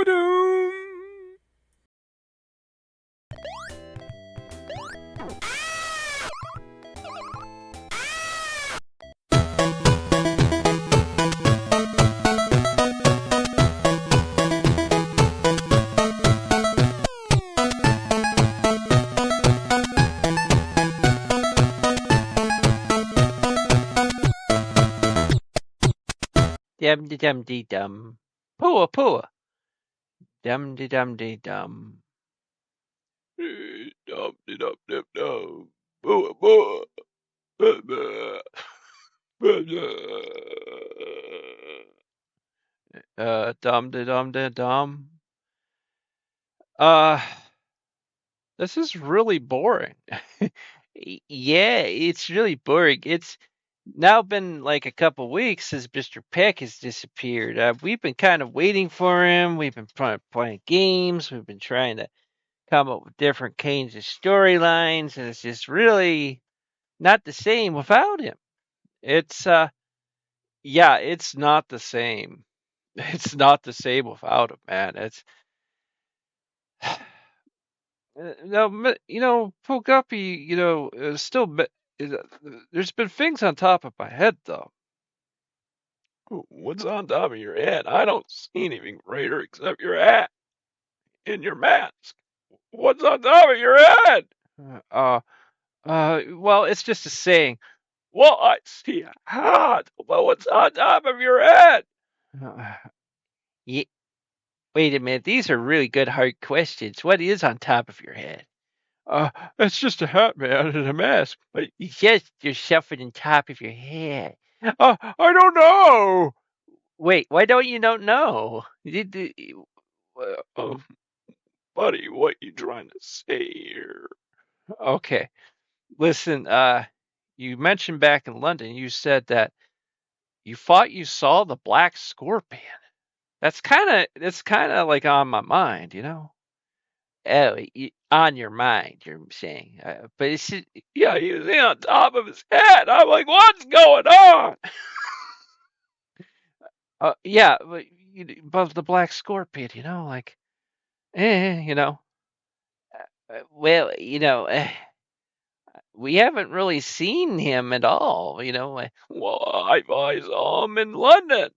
Ba-doom. Dum de dum de dum. Pooa pooa. Dum de dum de dum. Dum de dum dum dum. Boo boo. Dum de dum de dum. Uh, this is really boring. Yeah, it's really boring. It's now been like a couple weeks since Mr. Peck has disappeared. We've been kind of waiting for him. We've been playing games. We've been trying to come up with different kinds of storylines, and it's just really not the same without him. It's yeah, it's not the same. It's not the same without him, man. It's no, Poguppy, still. There's been things on top of my head though. What's on top of your head? I don't see anything, Frater, except your hat and your mask. What's on top of your head? Well, it's just a saying. Well, I see a hat. Well, what's on top of your head? Yeah, wait a minute. These are really good hard questions. What is on top of your head? It's just a hat, man, and a mask. Yes, you're shoving on top of your head. I don't know. Wait, why don't you don't know? Uh, buddy, what you trying to say here? Okay, listen. You mentioned back in London, you said that you thought you saw the black scorpion. That's kind of like on my mind, you know. Oh, on your mind, you're saying, but it's Yeah, he was on top of his head. I'm like, what's going on? yeah, but above the black scorpion, like, you know. Well, we haven't really seen him at all, Well, I saw him in London.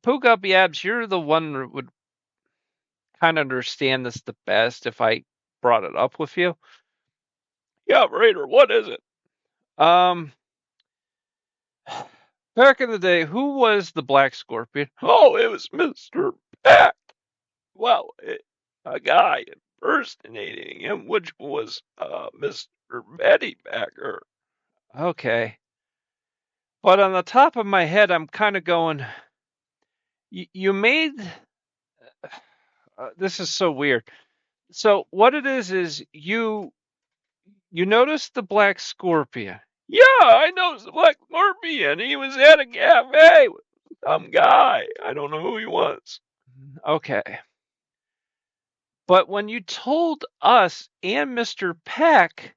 Poke Up Yabs, you're the one that would kind of understand this the best if I brought it up with you. Yeah, Raider, what is it? Um, back in the day, who was the Black Scorpion? Oh, it was Mr. Peck. Well, a guy impersonating him, which was Mr. Betty Becker. Okay. But on the top of my head, I'm kind of going, you made, this is so weird. So what it is you noticed the Black Scorpion. Yeah, I know the Black Scorpion. He was at a cafe with some guy. I don't know who he was. Okay. But when you told us and Mr. Peck,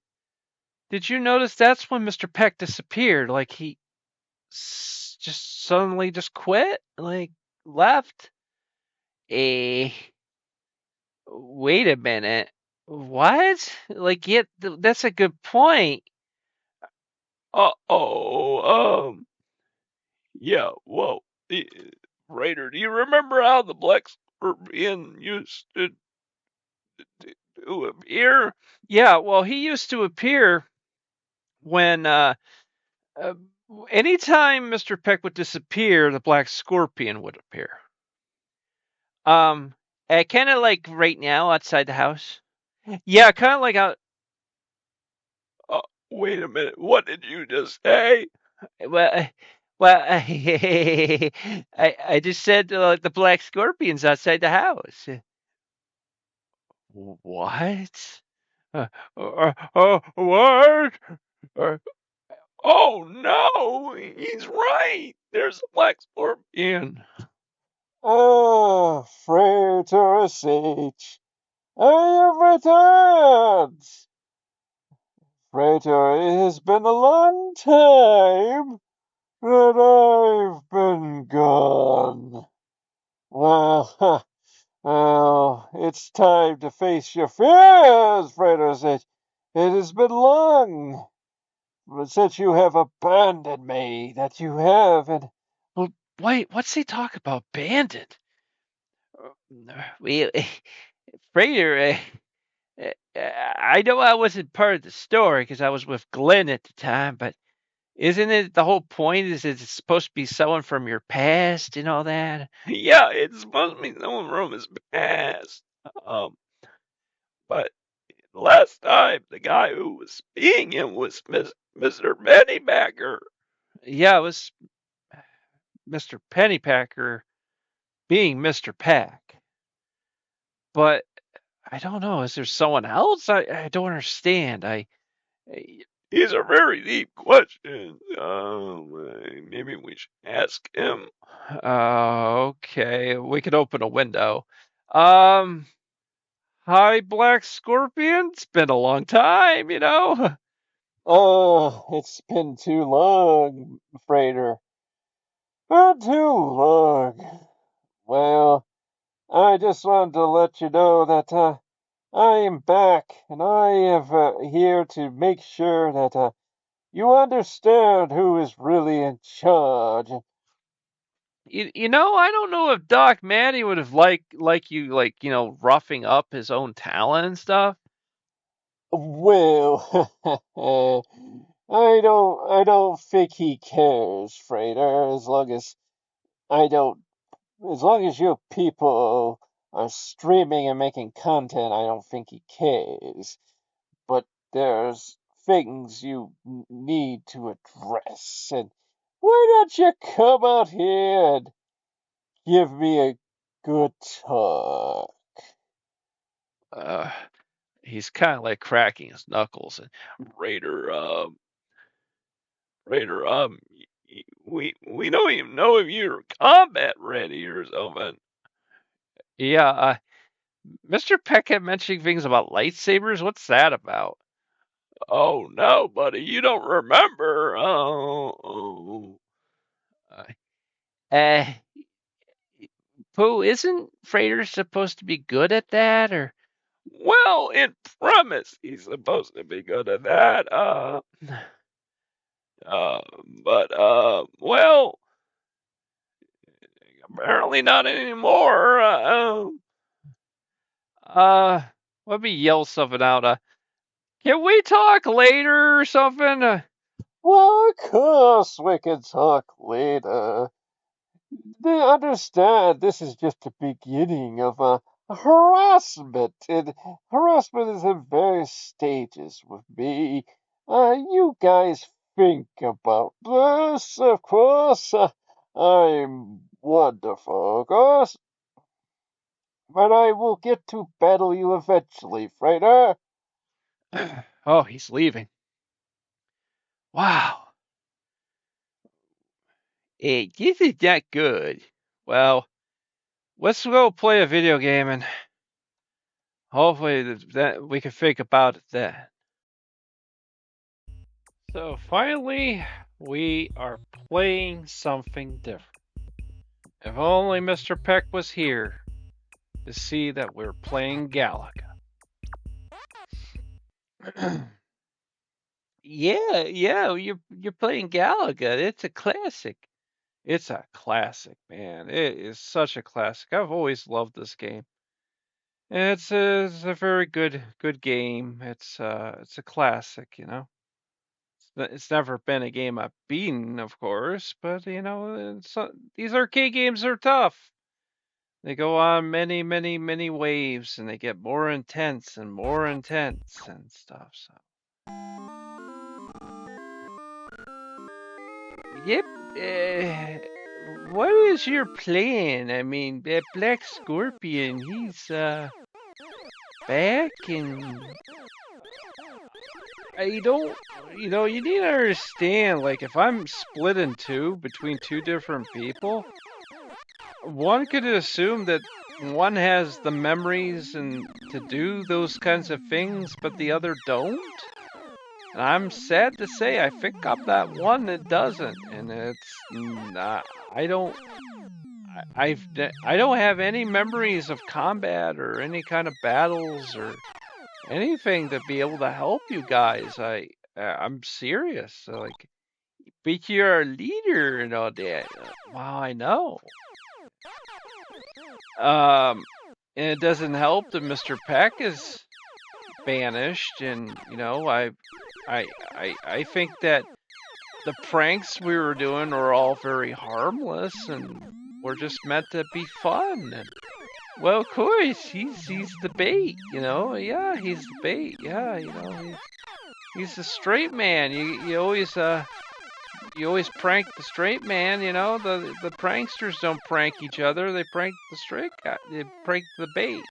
did you notice that's when Mr. Peck disappeared? Like he just suddenly just quit? Like left? Eh, wait a minute. What? Like, yeah, that's a good point. Yeah, well, Raider, do you remember how the Black Scorpion used to appear? Yeah, well, he used to appear when uh, anytime Mr. Peck would disappear, the Black Scorpion would appear. Kind of like right now outside the house. Yeah, kind of like out. Wait a minute. What did you just say? Well, I just said the Black Scorpion's outside the house. What? What? Oh no, he's right. There's a Black Scorpion. Oh, Frater Sage, I have returned. Frater, it has been a long time that I've been gone. it's time to face your fears, Frater said. It has been long since you have abandoned me, that you have, and Well, wait, what's he talk about? Bandit? We, Frater, I know I wasn't part of the story because I was with Glenn at the time, but isn't it the whole point is it's supposed to be someone from your past and all that? Yeah, it's supposed to be someone from his past. But last time, the guy who was speaking him was Mr. Pennybacker. Yeah, it was Mr. Pennypacker being Mr. Pack. But I don't know. Is there someone else? I don't understand. These are very deep questions. Maybe we should ask him. Okay, we could open a window. Um, Hi, Black Scorpion. It's been a long time, you know. oh, it's been too long, Frater. Been too long. Well, I just wanted to let you know that I am back, and I am here to make sure that you understand who is really in charge. You know, I don't know if Doc Manny would have like you roughing up his own talent and stuff. Well, I don't think he cares, Frater, as long as you people are streaming and making content, I don't think he cares. But there's things you need to address, and why don't you come out here and give me a good talk? Uh, he's kind of like cracking his knuckles. And Raider, Raider, we don't even know if you're combat ready or something. yeah, Mr. Peck kept mentioning things about lightsabers. What's that about? Oh no, buddy, you don't remember. Oh. Uh, uh Pooh, isn't Frater supposed to be good at that, or? Well, in premise, he's supposed to be good at that. Well, apparently not anymore. Let me yell something out. Can we talk later or something? Well, of course we can talk later. They understand this is just the beginning of harassment, and harassment is in various stages with me. You guys think about this, of course. I'm wonderful, of course, but I will get to battle you eventually, Frater. Oh, he's leaving. Wow. Hey, isn't that good? Well, let's go play a video game and hopefully that we can think about it then. So finally, we are playing something different. If only Mr. Peck was here to see that we're playing Galaga. yeah, you're playing Galaga. It's a classic. It's a classic, man. It is such a classic. I've always loved this game. It's a very good game. It's a classic, you know. It's never been a game I've beaten, of course, but you know, these arcade games are tough. They go on many waves, and they get more intense and stuff. So, yep. What is your plan? I mean, Black Scorpion, he's back, and I don't, you need to understand, like, if I'm split in two between two different people, one could assume that one has the memories and to do those kinds of things, but the other don't. And I'm sad to say, I think I'm that one that doesn't, and it's not. I don't have any memories of combat or any kind of battles or anything to be able to help you guys. I'm serious. Like, but you're a leader and all that. Wow, I know. And it doesn't help that Mr. Peck is banished, and I think that the pranks we were doing were all very harmless and were just meant to be fun. And, well, of course, he's the bait, Yeah, he's the bait. Yeah, he's the straight man. You always prank the straight man. The pranksters don't prank each other. They prank the straight guy. They prank the bait.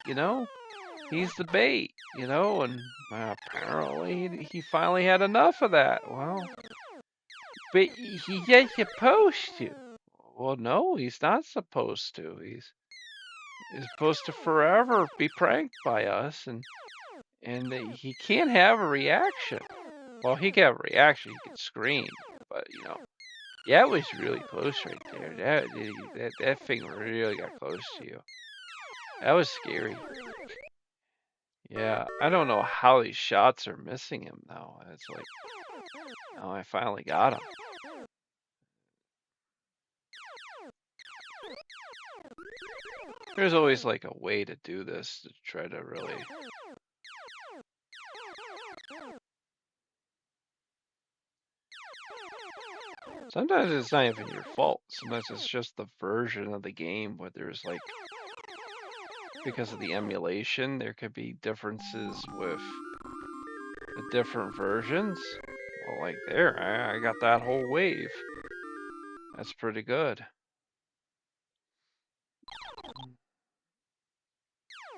He's the bait. And apparently he finally had enough of that. Well, but he's supposed to. Well, no, he's not supposed to. He's supposed to forever be pranked by us, and he can't have a reaction. Well, he can have a reaction. He can scream, but yeah, it was really close right there. That thing really got close to you. That was scary. Yeah, I don't know how these shots are missing him though. It's like, oh, I finally got him. There's always like a way to do this to try to really. Sometimes it's not even your fault. Sometimes it's just the version of the game where there's like, because of the emulation, there could be differences with the different versions. Well, like there, I got that whole wave. That's pretty good.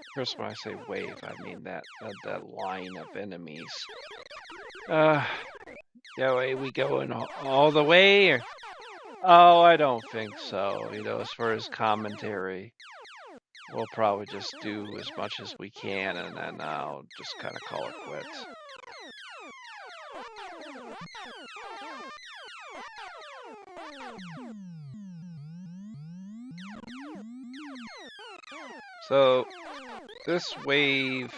Of course, when I say wave, I mean that line of enemies. That way we going all the way? Or? Oh, I don't think so. As far as commentary, we'll probably just do as much as we can, and then I'll just kind of call it quits. So, this wave,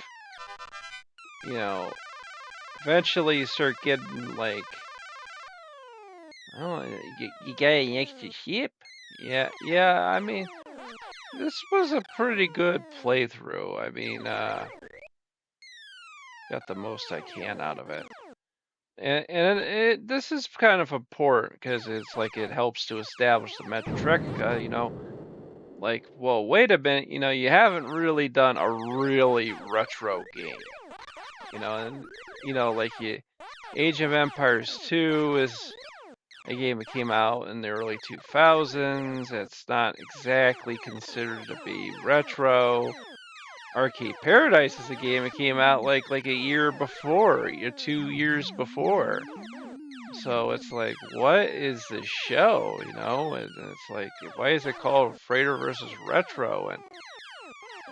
eventually you start getting like, oh, you got an extra ship? Yeah, I mean, this was a pretty good playthrough. I mean, got the most I can out of it. And this is kind of important because it's like it helps to establish the Metrica, like, well, wait a minute, you haven't really done a really retro game, and, like Age of Empires 2 is a game that came out in the early 2000s. It's not exactly considered to be retro. Arcade Paradise is a game that came out like a year before, 2 years before. So it's like, what is this show? And it's like, why is it called Frater versus Retro? And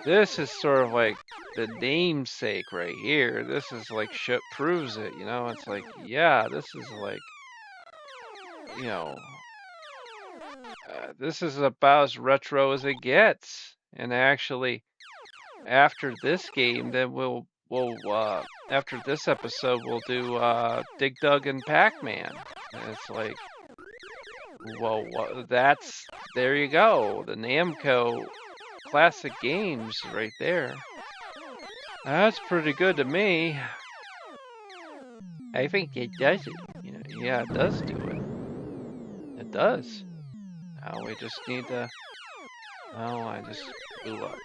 this is sort of like the namesake right here. This is like shit proves it. It's like, yeah, this is like, this is about as retro as it gets. And actually, after this game, then we'll after this episode, we'll do Dig Dug and Pac-Man. And it's like, well, there you go. The Namco classic games right there. That's pretty good to me. I think it does it. Yeah, it does do it. It does. Now we just need to. Oh, I just blew up.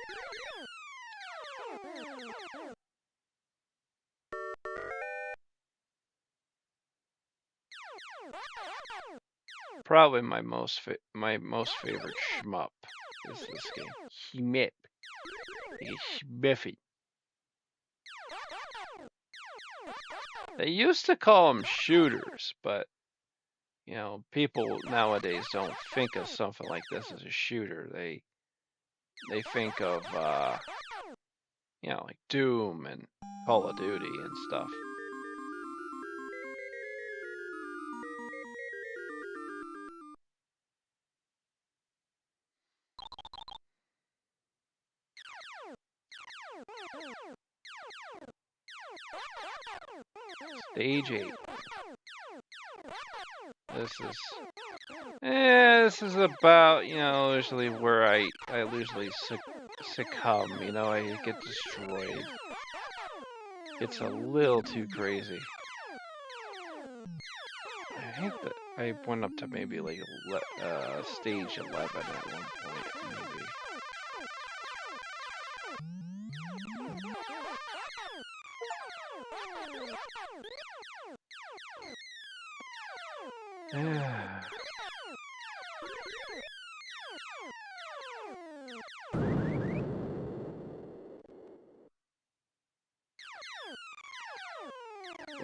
Probably my most favorite shmup is this game. Shmup. It's Schmiffy. They used to call them shooters, but people nowadays don't think of something like this as a shooter. They think of like Doom and Call of Duty and stuff. Stage 8. This is about, usually where I usually succumb, I get destroyed. It's a little too crazy. I think that I went up to maybe like stage 11 at one point, maybe.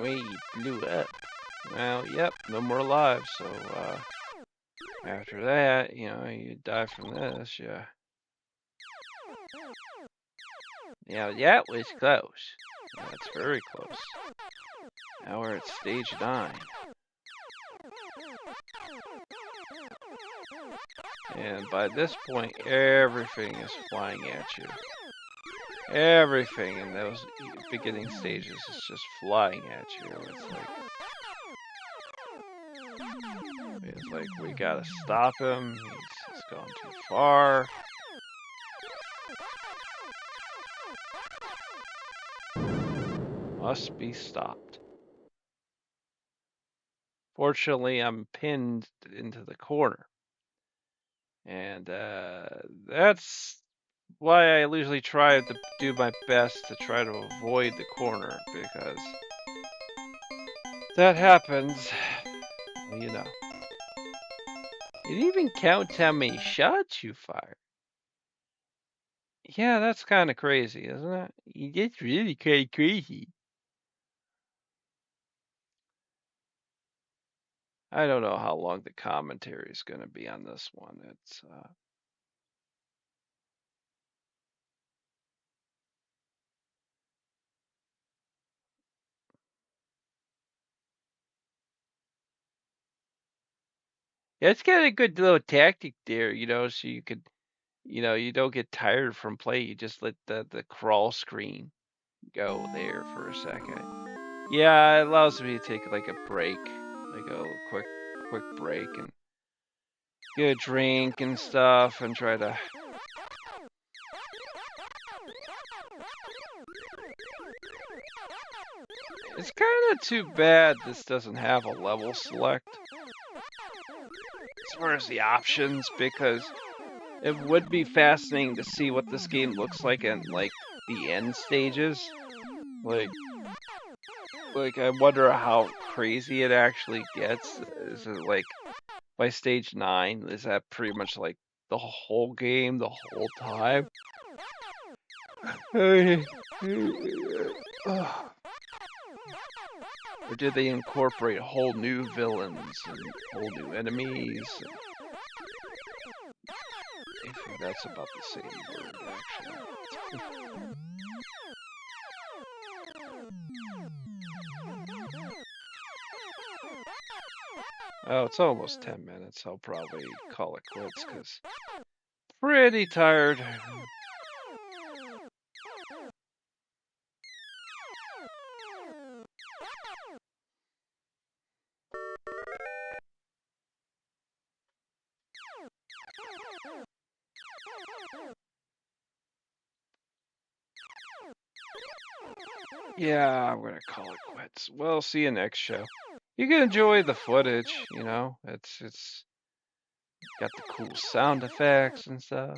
We blew up. Well, yep, no more lives, so, after that, you die from this, yeah. Yeah, that was close. That's very close. Now we're at stage 9. And by this point, everything is flying at you. Everything in those beginning stages is just flying at you. It's like we gotta stop him. He's gone too far. Must be stopped. Fortunately, I'm pinned into the corner. And that's why I usually try to do my best to try to avoid the corner, because that happens, well, It even counts how many shots you fire. Yeah, that's kind of crazy, isn't it? It's really kind of crazy. I don't know how long the commentary is going to be on this one. It's got a good little tactic there, so you could, you don't get tired from play. You just let the crawl screen go there for a second. Yeah, it allows me to take like a break, like a quick break, and get a drink and stuff, and try to. It's kind of too bad this doesn't have a level select as far as the options, because it would be fascinating to see what this game looks like in like the end stages. Like I wonder how crazy it actually gets. Is it like by stage 9? Is that pretty much like the whole game the whole time? Or did they incorporate whole new villains and whole new enemies? I think that's about the same word, actually. Oh, it's almost 10 minutes. I'll probably call it quits, because pretty tired. Yeah, I'm gonna call it quits. We'll see you next show. You can enjoy the footage, it's got the cool sound effects and stuff.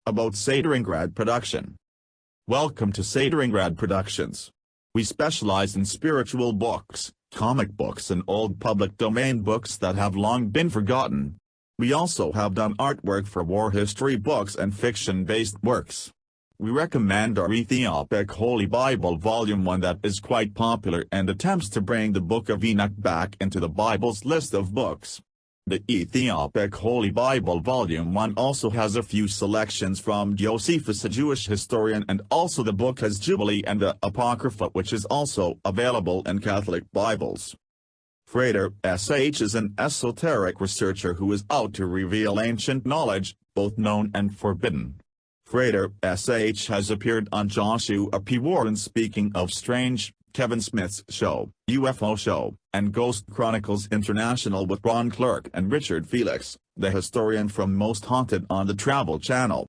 About Sateringrad Production. Welcome to Sateringrad Productions. We specialize in spiritual books, comic books and old public domain books that have long been forgotten. We also have done artwork for war history books and fiction-based works. We recommend our Ethiopic Holy Bible Volume 1 that is quite popular and attempts to bring the Book of Enoch back into the Bible's list of books. The Ethiopic Holy Bible Volume 1 also has a few selections from Josephus, a Jewish historian, and also the book has Jubilee and the Apocrypha, which is also available in Catholic Bibles. Frater, S.H. is an esoteric researcher who is out to reveal ancient knowledge, both known and forbidden. Frater, S.H. has appeared on Joshua P. Warren's Speaking of Strange, Kevin Smith's show, UFO Show, and Ghost Chronicles International with Ron Clark and Richard Felix, the historian from Most Haunted on the Travel Channel.